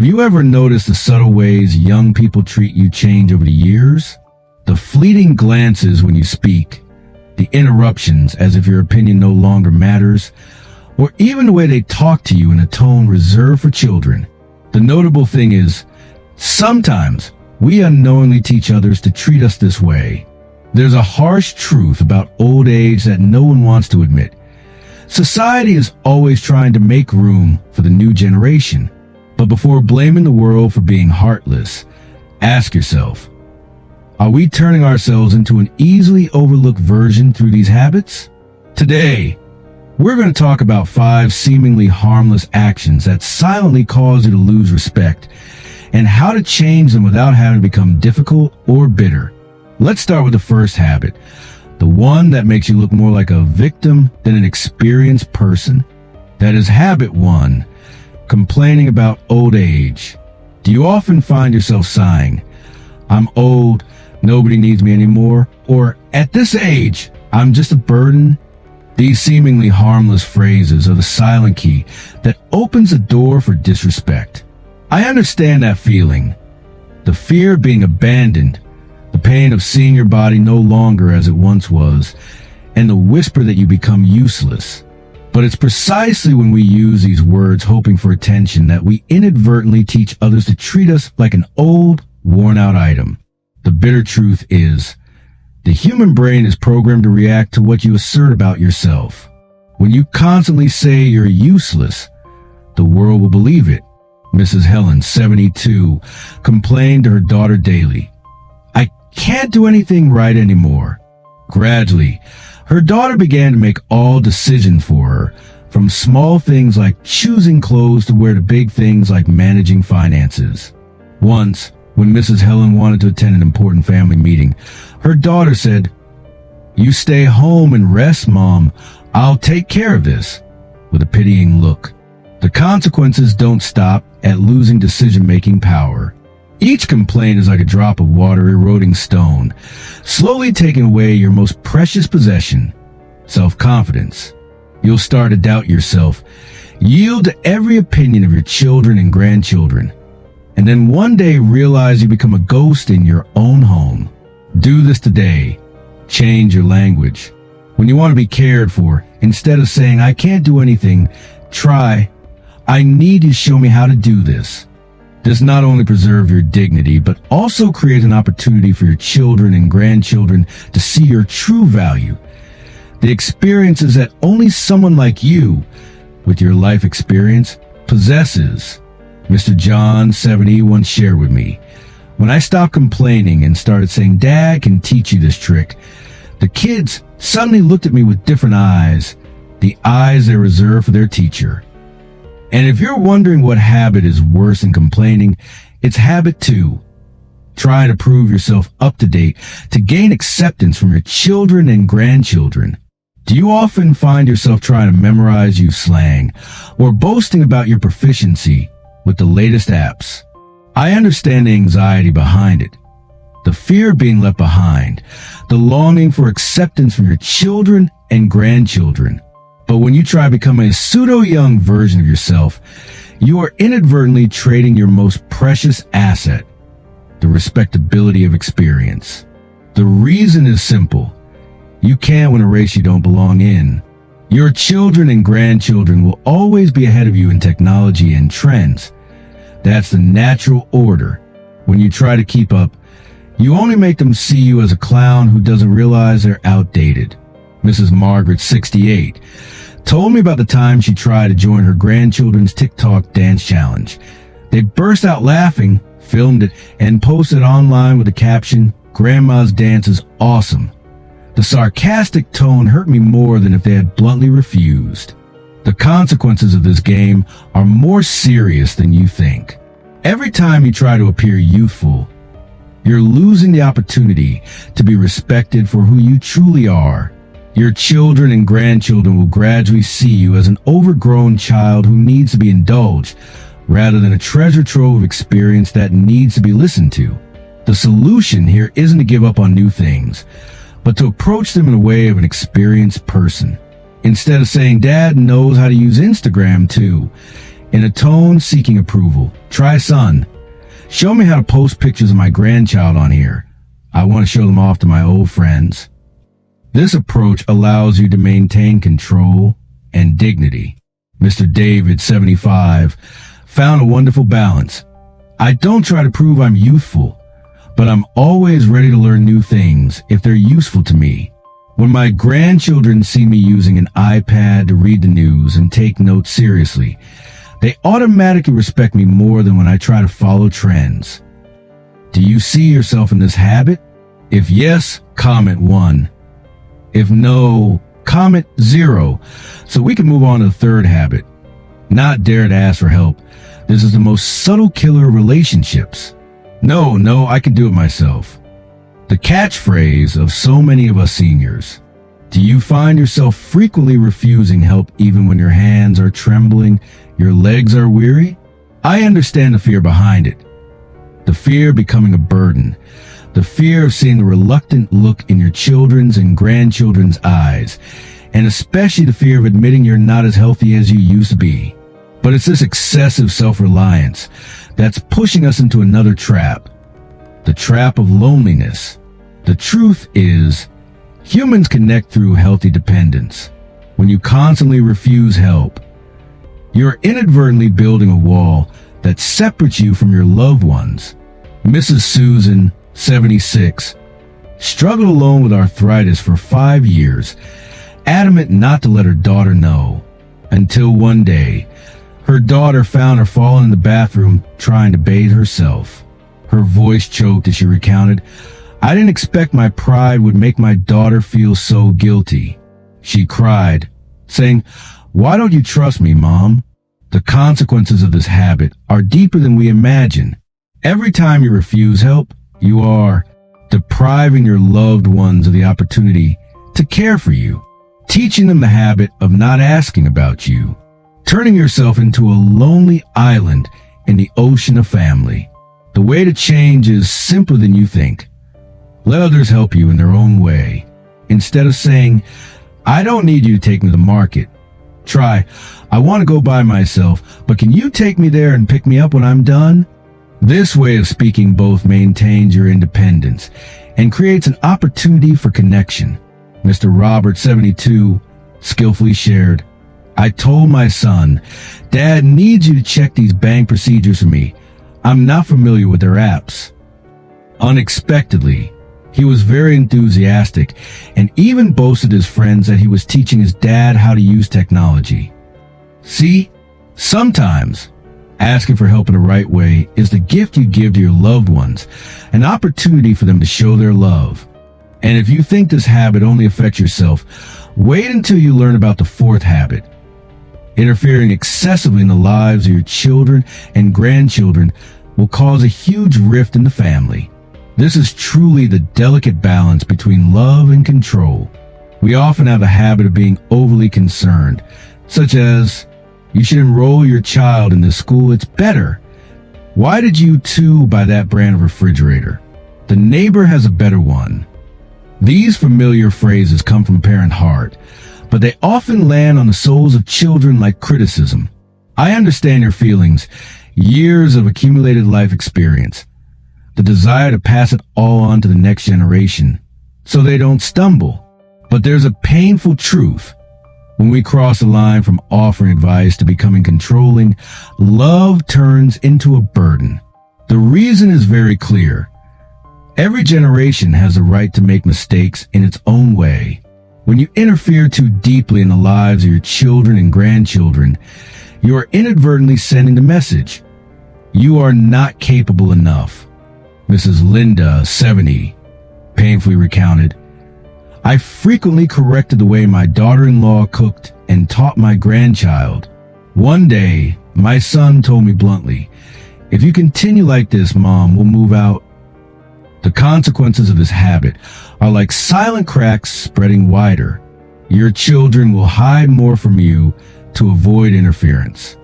Have you ever noticed the subtle ways young people treat you change over the years? The fleeting glances when you speak, the interruptions as if your opinion no longer matters, or even the way they talk to you in a tone reserved for children. The notable thing is, sometimes we unknowingly teach others to treat us this way. There's a harsh truth about old age that no one wants to admit. Society is always trying to make room for the new generation. But before blaming the world for being heartless, ask yourself, are we turning ourselves into an easily overlooked version through these habits? Today, we're going to talk about 5 seemingly harmless actions that silently cause you to lose respect and how to change them without having to become difficult or bitter. Let's start with the first habit, the one that makes you look more like a victim than an experienced person. That is habit 1, complaining about old age. Do you often find yourself sighing, "I'm old, nobody needs me anymore," or "at this age, I'm just a burden"? These seemingly harmless phrases are the silent key that opens the door for disrespect. I understand that feeling. The fear of being abandoned, the pain of seeing your body no longer as it once was, and the whisper that you become useless. But it's precisely when we use these words hoping for attention that we inadvertently teach others to treat us like an old, worn-out item. The bitter truth is, the human brain is programmed to react to what you assert about yourself. When you constantly say you're useless, the world will believe it. Mrs. Helen, 72, complained to her daughter daily, "I can't do anything right anymore." Gradually, her daughter began to make all decisions for her, from small things like choosing clothes to where to big things like managing finances. Once, when Mrs. Helen wanted to attend an important family meeting, her daughter said, "You stay home and rest, Mom. I'll take care of this," with a pitying look. The consequences don't stop at losing decision-making power. Each complaint is like a drop of water eroding stone, slowly taking away your most precious possession, self-confidence. You'll start to doubt yourself, yield to every opinion of your children and grandchildren, and then one day realize you become a ghost in your own home. Do this today. Change your language. When you want to be cared for, instead of saying, "I can't do anything," try, "I need you to show me how to do this." This not only preserves your dignity, but also creates an opportunity for your children and grandchildren to see your true value. The experiences that only someone like you, with your life experience, possesses. Mr. John, 70, once shared with me, "When I stopped complaining and started saying, 'Dad can teach you this trick,' the kids suddenly looked at me with different eyes, the eyes they reserve for their teacher." And if you're wondering what habit is worse than complaining, it's habit 2. Trying to prove yourself up to date to gain acceptance from your children and grandchildren. Do you often find yourself trying to memorize youth slang or boasting about your proficiency with the latest apps? I understand the anxiety behind it, the fear of being left behind, the longing for acceptance from your children and grandchildren. But when you try to become a pseudo-young version of yourself, you are inadvertently trading your most precious asset, the respectability of experience. The reason is simple. You can't win a race you don't belong in. Your children and grandchildren will always be ahead of you in technology and trends. That's the natural order. When you try to keep up, you only make them see you as a clown who doesn't realize they're outdated. Mrs. Margaret, 68, told me about the time she tried to join her grandchildren's TikTok dance challenge. They burst out laughing, filmed it, and posted online with the caption, "Grandma's dance is awesome." The sarcastic tone hurt me more than if they had bluntly refused. The consequences of this game are more serious than you think. Every time you try to appear youthful, you're losing the opportunity to be respected for who you truly are. Your children and grandchildren will gradually see you as an overgrown child who needs to be indulged, rather than a treasure trove of experience that needs to be listened to. The solution here isn't to give up on new things, but to approach them in a way of an experienced person. Instead of saying, "Dad knows how to use Instagram too," In a tone seeking approval. Try, son. Show me how to post pictures of my grandchild on here. I want to show them off to my old friends. This approach allows you to maintain control and dignity. Mr. David, 75, found a wonderful balance. I don't try to prove I'm youthful, but I'm always ready to learn new things if they're useful to me. When my grandchildren see me using an iPad to read the news and take notes seriously, they automatically respect me more than when I try to follow trends. Do you see yourself in this habit? If yes, comment 1. If no, comment 0, so we can move on to the third habit. Not dare to ask for help. This is the most subtle killer of relationships. No, I can do it myself. The catchphrase of so many of us seniors. Do you find yourself frequently refusing help even when your hands are trembling, your legs are weary? I understand the fear behind it. The fear of becoming a burden. The fear of seeing the reluctant look in your children's and grandchildren's eyes, and especially the fear of admitting you're not as healthy as you used to be. But it's this excessive self-reliance that's pushing us into another trap. The trap of loneliness. The truth is, humans connect through healthy dependence. When you constantly refuse help, you're inadvertently building a wall that separates you from your loved ones. Mrs. Susan, 76, struggled alone with arthritis for 5 years, adamant not to let her daughter know, until one day, her daughter found her falling in the bathroom trying to bathe herself. Her voice choked as she recounted, "I didn't expect my pride would make my daughter feel so guilty." She cried, saying, "Why don't you trust me, Mom?" The consequences of this habit are deeper than we imagine. Every time you refuse help, you are depriving your loved ones of the opportunity to care for you, teaching them the habit of not asking about you, turning yourself into a lonely island in the ocean of family. The way to change is simpler than you think. Let others help you in their own way. Instead of saying, "I don't need you to take me to the market," try, "I want to go by myself, but can you take me there and pick me up when I'm done?" This way of speaking both maintains your independence and creates an opportunity for connection. Mr. Robert, 72, skillfully shared, "I told my son, Dad needs you to check these bank procedures for me. I'm not familiar with their apps." Unexpectedly, he was very enthusiastic and even boasted his friends that he was teaching his dad how to use technology. See, sometimes asking for help in the right way is the gift you give to your loved ones, an opportunity for them to show their love. And if you think this habit only affects yourself, wait until you learn about the fourth habit. Interfering excessively in the lives of your children and grandchildren will cause a huge rift in the family. This is truly the delicate balance between love and control. We often have a habit of being overly concerned, such as, "You should enroll your child in this school, it's better. Why did you too buy that brand of refrigerator? The neighbor has a better one." These familiar phrases come from a parent heart, but they often land on the souls of children like criticism. I understand your feelings, years of accumulated life experience, the desire to pass it all on to the next generation so they don't stumble. But there's a painful truth. When we cross the line from offering advice to becoming controlling, love turns into a burden. The reason is very clear. Every generation has the right to make mistakes in its own way. When you interfere too deeply in the lives of your children and grandchildren, you are inadvertently sending the message, "You are not capable enough." Mrs. Linda, 70, painfully recounted, "I frequently corrected the way my daughter-in-law cooked and taught my grandchild. One day, my son told me bluntly, 'If you continue like this, Mom, we'll move out.' The consequences of this habit are like silent cracks spreading wider. Your children will hide more from you to avoid interference.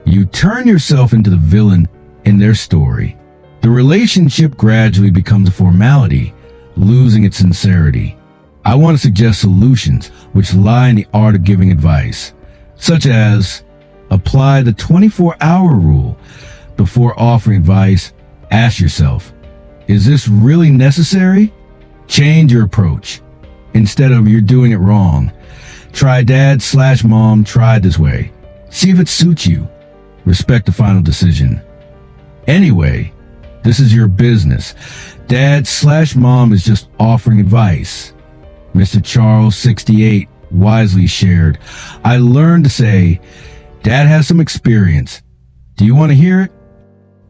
You turn yourself into the villain in their story. The relationship gradually becomes a formality, losing its sincerity. I want to suggest solutions which lie in the art of giving advice, such as, Apply the 24-hour rule. Before offering advice, ask yourself, is this really necessary? Change your approach. Instead of you're doing it wrong, try dad/mom tried this way. See if it suits you. Respect the final decision. Anyway, this is your business. Dad/mom is just offering advice. Mr. Charles, 68, wisely shared, I learned to say, Dad has some experience. Do you want to hear it?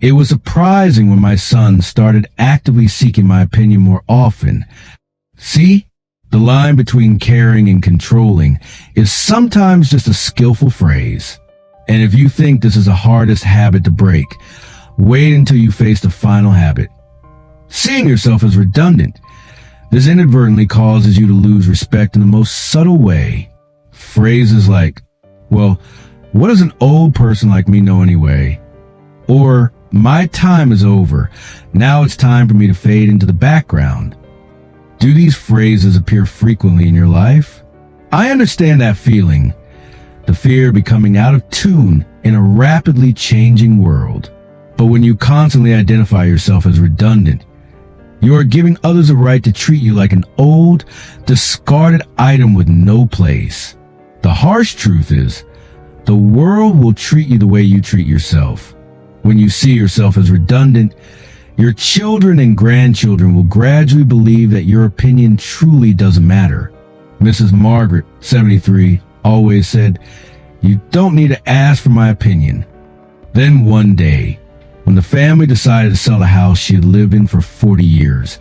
It was surprising when my son started actively seeking my opinion more often. See, the line between caring and controlling is sometimes just a skillful phrase. And if you think this is the hardest habit to break, wait until you face the final habit. Seeing yourself as redundant. This inadvertently causes you to lose respect in the most subtle way. Phrases like, well, what does an old person like me know anyway? Or, my time is over. Now it's time for me to fade into the background. Do these phrases appear frequently in your life? I understand that feeling. The fear of becoming out of tune in a rapidly changing world. But when you constantly identify yourself as redundant, you are giving others a right to treat you like an old, discarded item with no place. The harsh truth is, the world will treat you the way you treat yourself. When you see yourself as redundant, your children and grandchildren will gradually believe that your opinion truly doesn't matter. Mrs. Margaret, 73, always said, you don't need to ask for my opinion. Then one day, when the family decided to sell the house she had lived in for 40 years,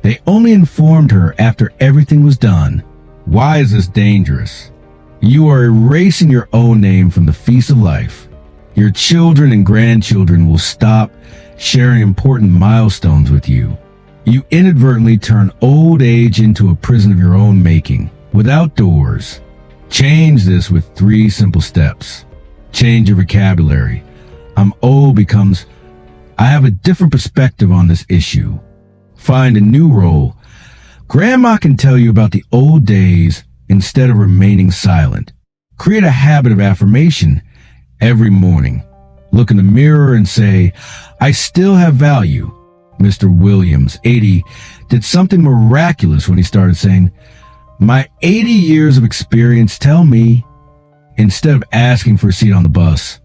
they only informed her after everything was done. Why is this dangerous? You are erasing your own name from the feast of life. Your children and grandchildren will stop sharing important milestones with you. You inadvertently turn old age into a prison of your own making, without doors. Change this with 3 simple steps. Change your vocabulary. I'm old becomes, I have a different perspective on this issue. Find a new role. Grandma can tell you about the old days instead of remaining silent. Create a habit of affirmation every morning. Look in the mirror and say, I still have value. Mr. Williams, 80, did something miraculous when he started saying, my 80 years of experience tell me, instead of asking for a seat on the bus.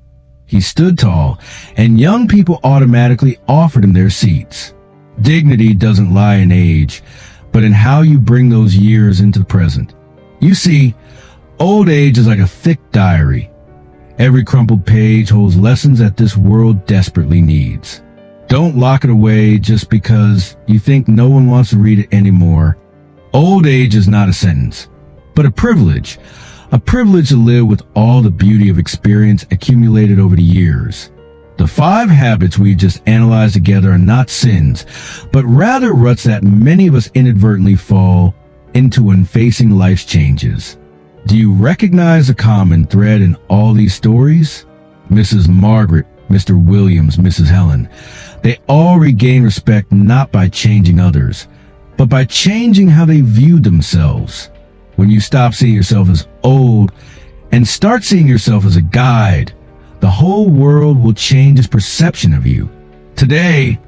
He stood tall, and young people automatically offered him their seats. Dignity doesn't lie in age, but in how you bring those years into the present. You see, old age is like a thick diary. Every crumpled page holds lessons that this world desperately needs. Don't lock it away just because you think no one wants to read it anymore. Old age is not a sentence, but a privilege. A privilege to live with all the beauty of experience accumulated over the years. The 5 habits we just analyzed together are not sins, but rather ruts that many of us inadvertently fall into when facing life's changes. Do you recognize the common thread in all these stories? Mrs. Margaret, Mr. Williams, Mrs. Helen. They all regain respect not by changing others, but by changing how they viewed themselves. When you stop seeing yourself as old and start seeing yourself as a guide, the whole world will change its perception of you. Today,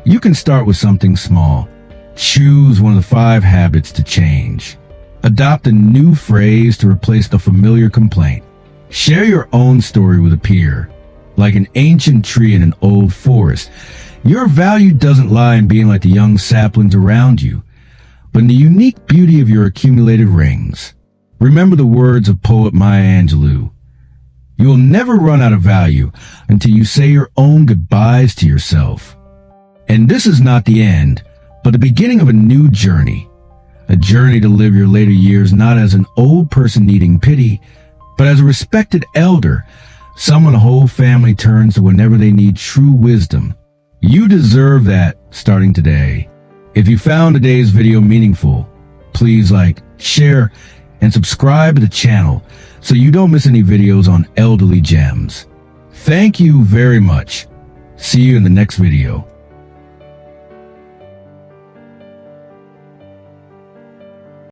you can start with something small. Choose one of the 5 habits to change. Adopt a new phrase to replace the familiar complaint. Share your own story with a peer. Like an ancient tree in an old forest, your value doesn't lie in being like the young saplings around you, but in the unique beauty of your accumulated rings. Remember the words of poet Maya Angelou. You will never run out of value until you say your own goodbyes to yourself. And this is not the end, but the beginning of a new journey. A journey to live your later years not as an old person needing pity, but as a respected elder, someone the whole family turns to whenever they need true wisdom. You deserve that starting today. If you found today's video meaningful, please like, share, and subscribe to the channel so you don't miss any videos on elderly gems. Thank you very much. See you in the next video.